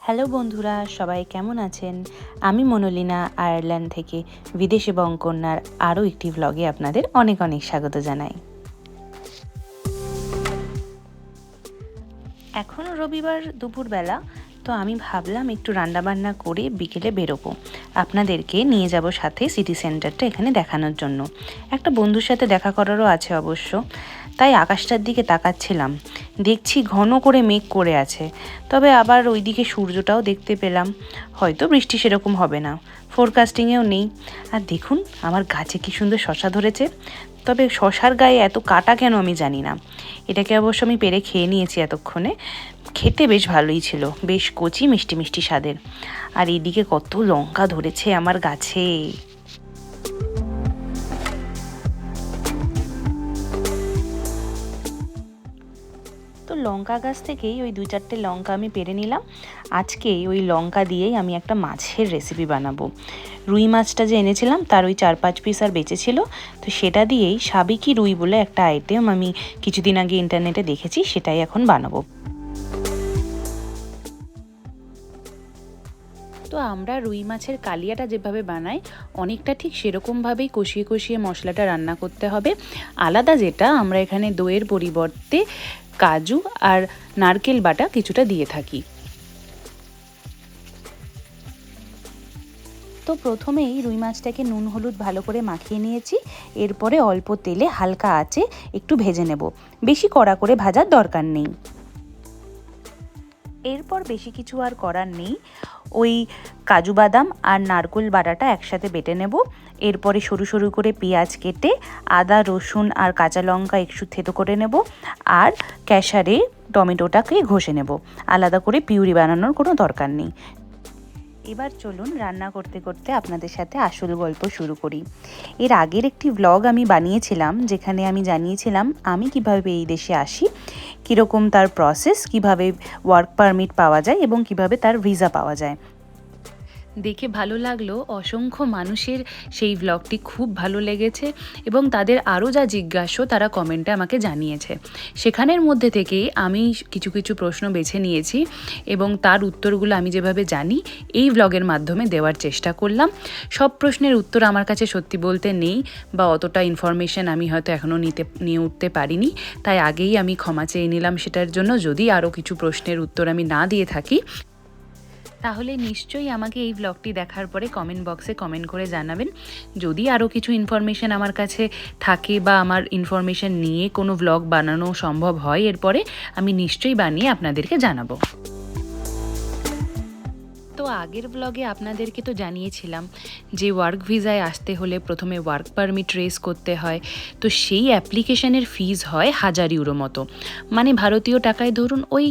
Hello বন্ধুরা, সবাই কেমন আছেন? আমি মনোলিনা আয়ারল্যান্ড থেকে বিদেশ এবং কন্যার আরও একটি ভ্লগে আপনাদের অনেক অনেক স্বাগত জানাই। এখনও রবিবার দুপুরবেলা, তো আমি ভাবলাম একটু রান্নাবান্না করে বিকেলে বেরোবো, আপনাদেরকে নিয়ে যাব সাথে সিটি সেন্টারটা এখানে দেখানোর জন্য। একটা বন্ধুর সাথে দেখা করারও আছে অবশ্য, তাই আকাশটার দিকে তাকাচ্ছিলাম। দেখছি ঘন করে মেঘ করে আছে, তবে আবার ওইদিকে সূর্যটাও দেখতে পেলাম। হয়তো বৃষ্টি সেরকম হবে না, ফোরকাস্টিংয়েও নেই। আর দেখুন আমার গাছে কি সুন্দর শশা ধরেছে, তবে শশার গায়ে এত কাটা কেন আমি জানি না। এটাকে অবশ্য আমি পেরে খেয়ে নিয়েছি এতক্ষণে, খেতে বেশ ভালোই ছিল, বেশ কচি মিষ্টি মিষ্টি স্বাদের। আর এইদিকে কত লঙ্কা ধরেছে আমার গাছে। তো লঙ্কা গাছ থেকেই ওই 2-4টে লঙ্কা আমি পেরে নিলাম। আজকে ওই লঙ্কা দিয়েই আমি একটা মাছের রেসিপি বানাবো। রুই মাছটা যে এনেছিলাম তার ওই 4-5 পিস আর বেঁচেছিল, তো সেটা দিয়েই সাবিকি রুই বলে একটা আইটেম আমি কিছুদিন আগে ইন্টারনেটে দেখেছি, সেটাই এখন বানাবো। তো আমরা রুই মাছের কালিয়াটা যেভাবে বানাই অনেকটা ঠিক সেরকমভাবেই কষিয়ে কষিয়ে মশলাটা রান্না করতে হবে। আলাদা যেটা, আমরা এখানে দইয়ের পরিবর্তে কাজু আর নারকেল বাটা কিছুটা দিয়ে থাকি। তো প্রথমেই রুই মাছটাকে নুন হলুদ ভালো করে মাখিয়ে নিয়েছি। এরপরে অল্প তেলে হালকা আঁচে একটু ভেজে নেব, বেশি কড়া করে ভাজার দরকার নেই। এরপর বেশি কিছু আর করার নেই, ওই কাজু বাদাম আর নারকেল বাটাটা একসাথে বেটে নেব। এরপরে সরু সরু করে পেঁয়াজ কেটে আদা রসুন আর কাঁচা লঙ্কা একটু থেতো করে নেব, আর ক্যাশারে টমেটোটাকে ঘষে নেব। আলাদা করে পিউরি বানানোর কোনো দরকার নেই। এবার চলুন রান্না করতে করতে আপনাদের সাথে আসল গল্প শুরু করি। এর আগের একটি ব্লগ আমি বানিয়েছিলাম, যেখানে আমি জানিয়েছিলাম আমি কিভাবে এই দেশে আসি, কীরকম তার প্রসেস, কিভাবে ওয়ার্ক পারমিট পাওয়া যায় এবং কিভাবে তার ভিসা পাওয়া যায়। দেখে ভালো লাগলো, অসংখ্য মানুষের সেই ব্লগটি খুব ভালো লেগেছে এবং তাদের আরও যা জিজ্ঞাসা তারা কমেন্টে আমাকে জানিয়েছে। সেখানের মধ্যে থেকেই আমি কিছু কিছু প্রশ্ন বেছে নিয়েছি এবং তার উত্তরগুলো আমি যেভাবে জানি এই ব্লগের মাধ্যমে দেওয়ার চেষ্টা করলাম। সব প্রশ্নের উত্তর আমার কাছে সত্যি বলতে নেই, বা অতটা ইনফরমেশন আমি হয়তো এখনও নিয়ে উঠতে পারিনি, তাই আগেই আমি ক্ষমা চেয়ে নিলাম সেটার জন্য। যদি আরও কিছু প্রশ্নের উত্তর আমি না দিয়ে থাকি, তাহলে নিশ্চয়ই আমাকে এই ব্লগটি দেখার পরে কমেন্ট বক্সে কমেন্ট করে জানাবেন। যদি আরও কিছু ইনফরমেশান আমার কাছে থাকে বা আমার ইনফরমেশান নিয়ে কোনো ব্লগ বানানো সম্ভব হয় এরপরে, আমি নিশ্চয়ই বানিয়ে আপনাদেরকে জানাবো। তো আগের ব্লগে আপনাদেরকে তো জানিয়েছিলাম যে ওয়ার্ক ভিসায় আসতে হলে প্রথমে ওয়ার্ক পারমিট রেজ করতে হয়। তো সেই অ্যাপ্লিকেশনের ফিজ হয় 1000 ইউরো মতো, মানে ভারতীয় টাকায় ধরুন ওই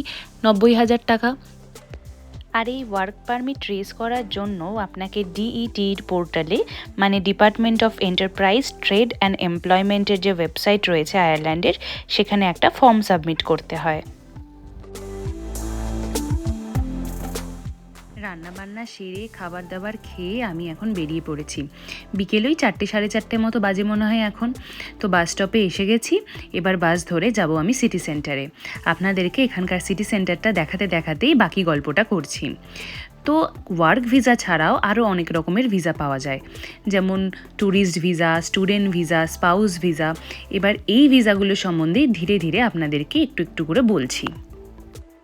90,000 টাকা। আর এই ওয়ার্ক পারমিট রেজ করার জন্য আপনাকে ডিইটির পোর্টালে, মানে department of enterprise trade and এমপ্লয়মেন্টের যে ওয়েবসাইট রয়েছে আয়ারল্যান্ডের, সেখানে একটা ফর্ম সাবমিট করতে হয়। রান্নাবান্না সেরে খাবার দাবার খেয়ে আমি এখন বেরিয়ে পড়েছি। বিকেলই 4-4:30 মতো বাজে মনে হয় এখন। তো বাস স্টপে এসে গেছি, এবার বাস ধরে যাব আমি সিটি সেন্টারে। আপনাদেরকে এখানকার সিটি সেন্টারটা দেখাতে দেখাতেই বাকি গল্পটা করছি। তো ওয়ার্ক ভিসা ছাড়াও আরও অনেক রকমের ভিসা পাওয়া যায়, যেমন tourist visa, student visa, spouse visa. এবার এই ভিসাগুলো সম্বন্ধে ধীরে ধীরে আপনাদেরকে একটু একটু করে বলছি।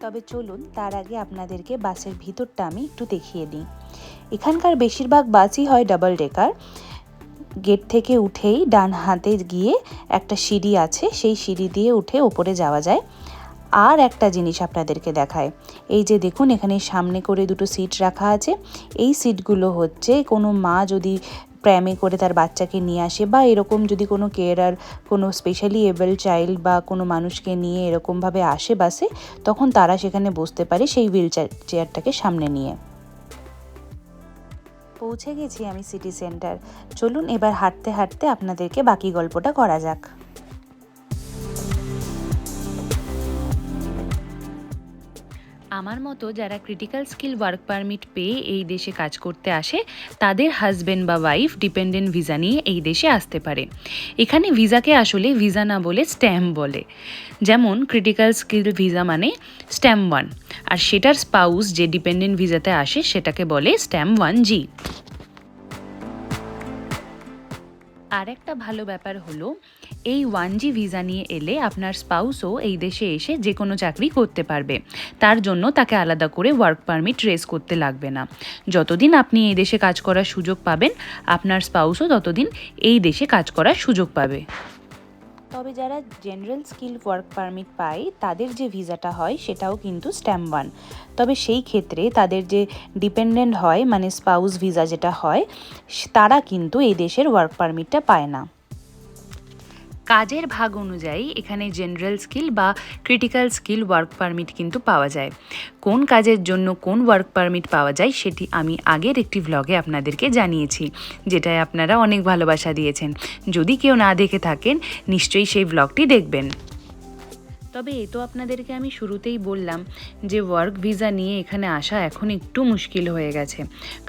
তবে চলুন তার আগে আপনাদেরকে বাসের ভিতরটা আমি একটু দেখিয়ে দিই। এখানকার বেশিরভাগ বাসই হয় ডাবল ডেকার। গেট থেকে উঠেই ডান হাতে গিয়ে একটা সিঁড়ি আছে, সেই সিঁড়ি দিয়ে উঠে ওপরে যাওয়া যায়। আর একটা জিনিস আপনাদেরকে দেখায়, এই যে দেখুন এখানে সামনে করে দুটো সিট রাখা আছে। এই সিটগুলো হচ্ছে কোনো মা যদি প্র্যামে করে তার বাচ্চাকে নিয়ে আসে, বা এরকম যদি কোনো কেয়ারার, কোনো স্পেশালি এবল চাইল্ড বা কোনো মানুষকে নিয়ে এরকমভাবে আসে বাসে, তখন তারা সেখানে বসতে পারে সেই হুইল চেয়ারটাকে সামনে নিয়ে। পৌঁছে গেছি আমি সিটি সেন্টার। চলুন এবার হাঁটতে হাঁটতে আপনাদেরকে বাকি গল্পটা করা যাক। আমার মতো যারা ক্রিটিক্যাল স্কিল ওয়ার্ক পারমিট পেয়ে এই দেশে কাজ করতে আসে তাদের হাজব্যান্ড বা ওয়াইফ ডিপেন্ডেন্ট ভিসা নিয়ে এই দেশে আসতে পারে। এখানে ভিসাকে আসলে ভিসা না বলে স্ট্যাম্প বলে। যেমন ক্রিটিক্যাল স্কিল ভিসা মানে স্ট্যাম্প 1, আর সেটার স্পাউস যে ডিপেন্ডেন্ট ভিসাতে আসে সেটাকে বলে স্ট্যাম্প 1G। আর একটা ভালো ব্যাপার হলো এই 1G ভিসা নিয়ে এলে আপনার স্পাউসও এই দেশে এসে যে কোনো চাকরি করতে পারবে। তার জন্য তাকে আলাদা করে ওয়ার্ক পারমিট রেজ করতে লাগবে না। যতদিন আপনি এই দেশে কাজ করার সুযোগ পাবেন আপনার স্পাউসও ততদিন এই দেশে কাজ করার সুযোগ পাবে। তবে যারা জেনারেল স্কিল ওয়ার্ক পারমিট পায় তাদের যে ভিসাটা হয় সেটাও কিন্তু স্ট্যাম্প 1। তবে সেই ক্ষেত্রে তাদের যে ডিপেন্ডেন্ট হয় মানে স্পাউস ভিসা যেটা হয় তারা কিন্তু এই দেশের ওয়ার্ক পারমিটটা পায় না। কাজের ভাগ অনুযায়ী এখানে জেনারেল স্কিল বা ক্রিটিক্যাল স্কিল ওয়ার্ক পারমিট কিন্তু পাওয়া যায়। কোন কাজের জন্য কোন ওয়ার্ক পারমিট পাওয়া যায় সেটি আমি আগের একটি ভ্লগে আপনাদেরকে জানিয়েছি, যেটায় আপনারা অনেক ভালোবাসা দিয়েছেন। যদি কেউ না দেখে থাকেন নিশ্চয়ই সেই ভ্লগটি দেখবেন। তবে এ তো আপনাদেরকে আমি শুরুতেই বললাম যে ওয়ার্ক ভিসা নিয়ে এখানে আসা এখন একটু মুশকিল হয়ে গেছে।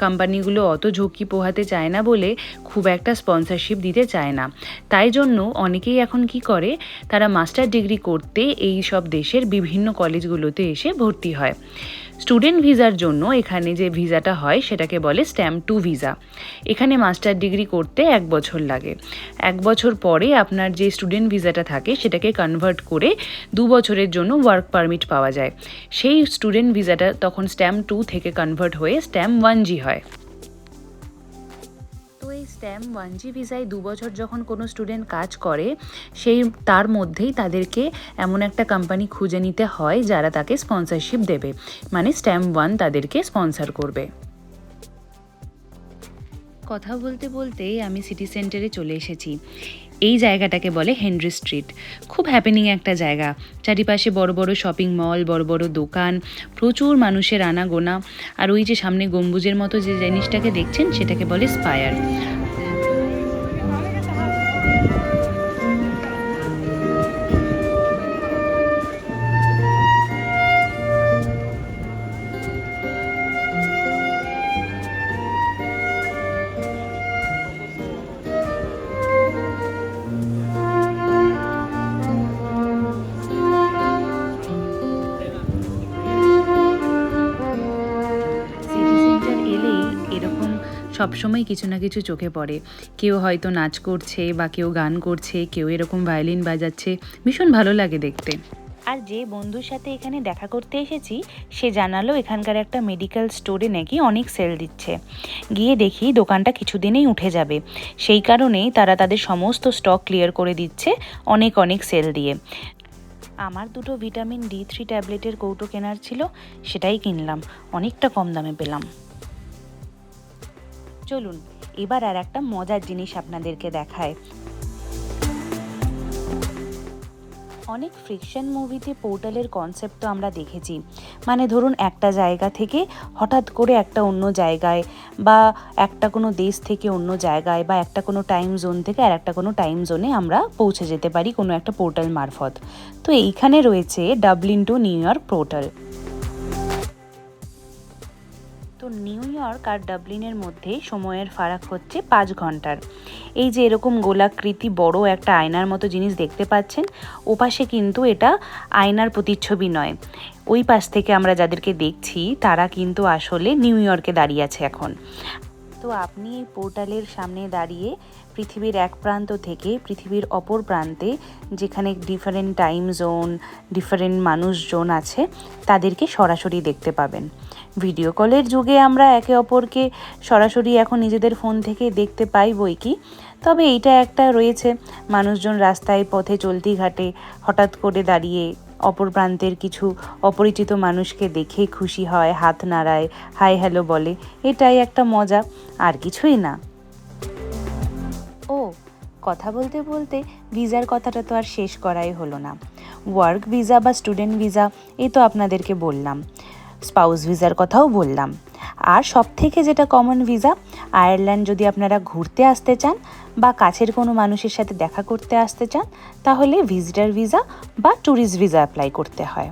কোম্পানিগুলো অত ঝুঁকি পোহাতে চায় না বলে খুব একটা স্পন্সরশিপ দিতে চায় না। তাই জন্য অনেকেই এখন কি করে, তারা মাস্টার ডিগ্রি করতে এই সব দেশের বিভিন্ন কলেজগুলোতে এসে ভর্তি হয়। স্টুডেন্ট ভিসার জন্য এখানে যে ভিসাটা হয় সেটাকে বলে স্ট্যাম্প 2 ভিসা। এখানে মাস্টার ডিগ্রি করতে 1 বছর লাগে। 1 বছর পরে আপনার যে স্টুডেন্ট ভিসাটা থাকে সেটাকে কনভার্ট করে 2 বছরের জন্য ওয়ার্ক পারমিট পাওয়া যায়। সেই স্টুডেন্ট ভিসাটা তখন স্ট্যাম্প 2 থেকে কনভার্ট হয়ে স্ট্যাম্প 1G হয়। তো এই স্ট্যাম্প 1G ভিসায় 2 বছর যখন কোনো স্টুডেন্ট কাজ করে তার মধ্যেই তাদেরকে এমন একটা কোম্পানি খুঁজে নিতে হয় যারা তাকে স্পন্সরশিপ দেবে, মানে স্ট্যাম্প 1 তাদেরকে স্পন্সর করবে। কথা বলতে বলতে আমি সিটি সেন্টারে চলে এসেছি। এই জায়গাটাকে বলে হেনরি স্ট্রিট। খুব হ্যাপেনিং একটা জায়গা। চারিপাশে বড় বড় শপিং মল, বড় বড় দোকান, প্রচুর মানুষের আনাগোনা। আর ওই যে সামনে গম্বুজের মতো যে জিনিসটাকে দেখছেন সেটাকে বলে স্পায়ার। সবসময় কিছু না কিছু চোখে পড়ে। কেউ হয়তো নাচ করছে বা কেউ গান করছে, কেউ এরকম ভায়োলিন বাজাচ্ছে, ভীষণ ভালো লাগে দেখতে। আর যে বন্ধুর সাথে এখানে দেখা করতে এসেছি সে জানালো এখানকার একটা মেডিকেল স্টোরে নাকি অনেক সেল দিচ্ছে। গিয়ে দেখি দোকানটা কিছুদিনেই উঠে যাবে, সেই কারণেই তারা তাদের সমস্ত স্টক ক্লিয়ার করে দিচ্ছে অনেক অনেক সেল দিয়ে। আমার 2টো ভিটামিন D3 ট্যাবলেটের কৌটো কেনার ছিল, সেটাই কিনলাম, অনেকটা কম দামে পেলাম। চলুন এবার আর একটা মজার জিনিস আপনাদেরকে দেখায়। অনেক ফ্রিকশন মুভিতে পোর্টালের কনসেপ্ট তো আমরা দেখেছি, মানে ধরুন একটা জায়গা থেকে হঠাৎ করে একটা অন্য জায়গায়, বা একটা কোনো দেশ থেকে অন্য জায়গায়, বা একটা কোনো টাইম জোন থেকে আর একটা কোনো টাইম জোনে আমরা পৌঁছে যেতে পারি কোনো একটা পোর্টাল মারফত। তো এইখানে রয়েছে Dublin two new York portal. তো নিউ ইয়র্ক আর ডাবলিনের মধ্যে সময়ের ফারাক হচ্ছে 5 ঘন্টার। এই যে এরকম গোলাকৃতি বড় একটা আয়নার মতো জিনিস দেখতে পাচ্ছেন, ওপাশে কিন্তু এটা আয়নার প্রতিচ্ছবি নয়। ওই পাশ থেকে আমরা যাদেরকে দেখছি তারা কিন্তু আসলে নিউ ইয়র্কে দাঁড়িয়ে আছে এখন। তো আপনি এই পোর্টালের সামনে দাঁড়িয়ে পৃথিবীর এক প্রান্ত থেকে পৃথিবীর অপর প্রান্তে, যেখানে ডিফারেন্ট টাইম জোন, ডিফারেন্ট মানুষজন আছে, তাদেরকে সরাসরি দেখতে পাবেন। ভিডিও কলের যুগে আমরা একে অপরকে সরাসরি এখন নিজেদের ফোন থেকে দেখতে পাই বই কি, তবে এইটা একটা রয়েছে, মানুষজন রাস্তায় পথে চলতি ঘাটে হঠাৎ করে দাঁড়িয়ে অপর প্রান্তের কিছু অপরিচিত মানুষকে দেখে খুশি হয়, হাত নাড়ায়, হাই হ্যালো বলে, এটাই একটা মজা, আর কিছুই না। ও কথা বলতে বলতে ভিসার কথাটা তো আর শেষ করাই হলো না। ওয়ার্ক ভিসা বা স্টুডেন্ট ভিসা এই তো আপনাদেরকে বললাম, স্পাউস ভিসার কথাও বললাম, আর সব থেকে যেটা কমন ভিসা, আয়ারল্যান্ড যদি আপনারা ঘুরতে আসতে চান বা কাছের কোনো মানুষের সাথে দেখা করতে আসতে চান তাহলে ভিজিটার ভিসা বা ট্যুরিস্ট ভিসা অ্যাপ্লাই করতে হয়।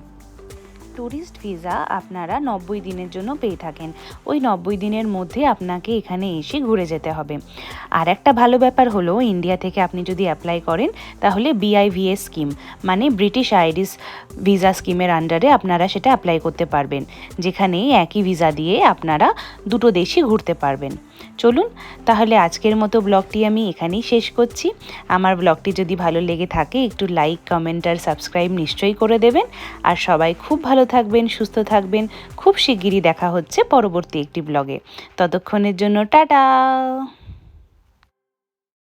ট্যুরিস্ট ভিসা আপনারা 90 দিনের জন্য পেয়ে থাকেন। ওই 90 দিনের মধ্যে আপনাকে এখানে এসে ঘুরে যেতে হবে। আর একটা ভালো ব্যাপার হলো, ইন্ডিয়া থেকে আপনি যদি অ্যাপ্লাই করেন তাহলে BIVS স্কিম মানে ব্রিটিশ আইরিশ ভিসা স্কিমের আন্ডারে আপনারা সেটা অ্যাপ্লাই করতে পারবেন, যেখানে একই ভিসা দিয়ে আপনারা দুটো দেশই ঘুরতে পারবেন। চলুন তাহলে আজকের মতো ব্লগটি আমি এখানেই শেষ করছি। আমার ব্লগটি যদি ভালো লেগে থাকে একটু লাইক, কমেন্ট আর সাবস্ক্রাইব নিশ্চয়ই করে দেবেন। আর সবাই খুব ভালো থাকবেন, সুস্থ থাকবেন। খুব শিগগিরই দেখা হচ্ছে পরবর্তী একটি ব্লগে। ততক্ষণের জন্য টাটা।